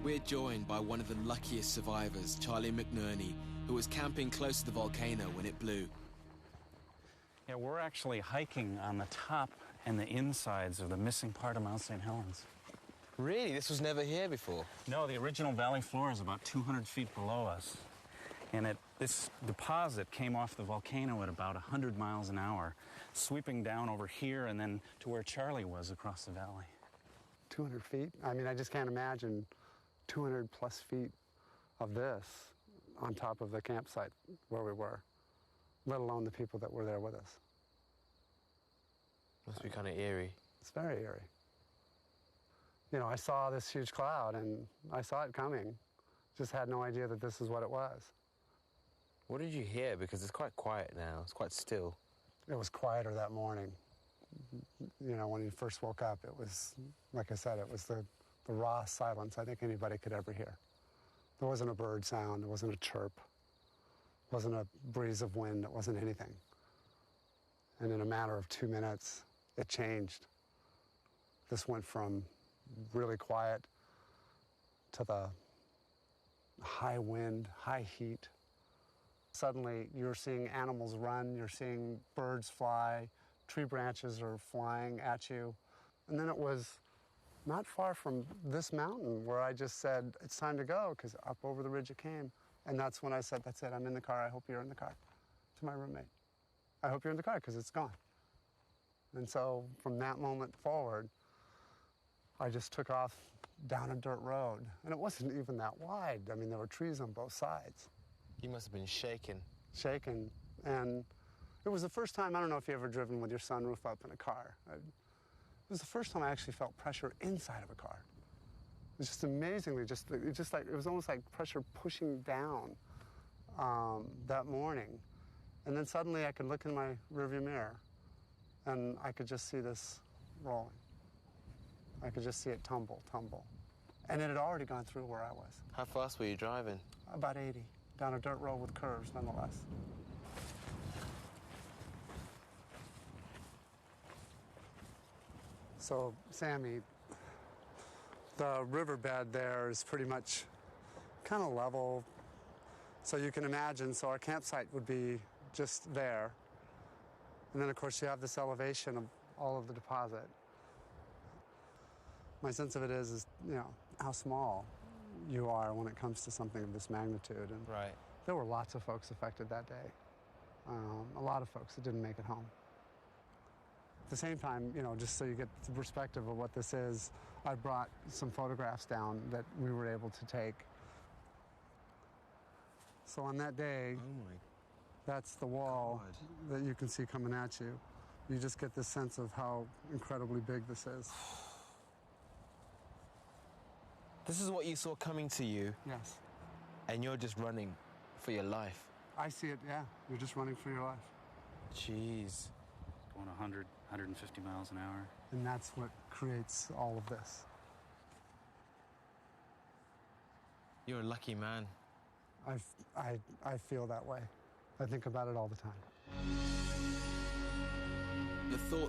We're joined by one of the luckiest survivors, Charlie McNerney, who was camping close to the volcano when it blew. Yeah, we're actually hiking on the top and the insides of the missing part of Mount St. Helens. Really? This was never here before? No, the original valley floor is about 200 feet below us. And this deposit came off the volcano at about 100 miles an hour, sweeping down over here and then to where Charlie was across the valley. 200 feet? I mean, I just can't imagine 200 plus feet of this on top of the campsite where we were, let alone the people that were there with us. Must be kind of eerie. It's very eerie. You know, I saw this huge cloud and I saw it coming. Just had no idea that this is what it was. What did you hear? Because it's quite quiet now. It's quite still. It was quieter that morning. You know, when you first woke up, it was, like I said, it was the raw silence I think anybody could ever hear. There wasn't a bird sound. There wasn't a chirp. There wasn't a breeze of wind. It wasn't anything. And in a matter of 2 minutes, it changed. This went from really quiet to the high wind, high heat. Suddenly, you're seeing animals run, you're seeing birds fly, tree branches are flying at you. And then it was not far from this mountain where I just said, it's time to go, because up over the ridge it came. And that's when I said, that's it, I'm in the car, I hope you're in the car, to my roommate. I hope you're in the car, because it's gone. And so from that moment forward, I just took off down a dirt road. And it wasn't even that wide. I mean, there were trees on both sides. You must have been shaken. Shaken. And it was the first time, I don't know if you've ever driven with your sunroof up in a car. It was the first time I actually felt pressure inside of a car. It was just amazingly, it was almost like pressure pushing down that morning. And then suddenly I could look in my rearview mirror and I could just see this rolling. I could just see it tumble. And it had already gone through where I was. How fast were you driving? About 80, down a dirt road with curves, nonetheless. So, Sammy, the riverbed there is pretty much kind of level. So you can imagine, so our campsite would be just there. And then, of course, you have this elevation of all of the deposit. My sense of it is, you know, how small you are when it comes to something of this magnitude. And right. There were lots of folks affected that day. A lot of folks that didn't make it home. At the same time, you know, just so you get the perspective of what this is, I brought some photographs down that we were able to take. So on that day, that's the wall that you can see coming at you. You just get this sense of how incredibly big this is. This is what you saw coming to you? Yes. And you're just running for your life? I see it, yeah. You're just running for your life. Jeez. Going 100, 150 miles an hour. And that's what creates all of this. You're a lucky man. I feel that way. I think about it all the time. The thought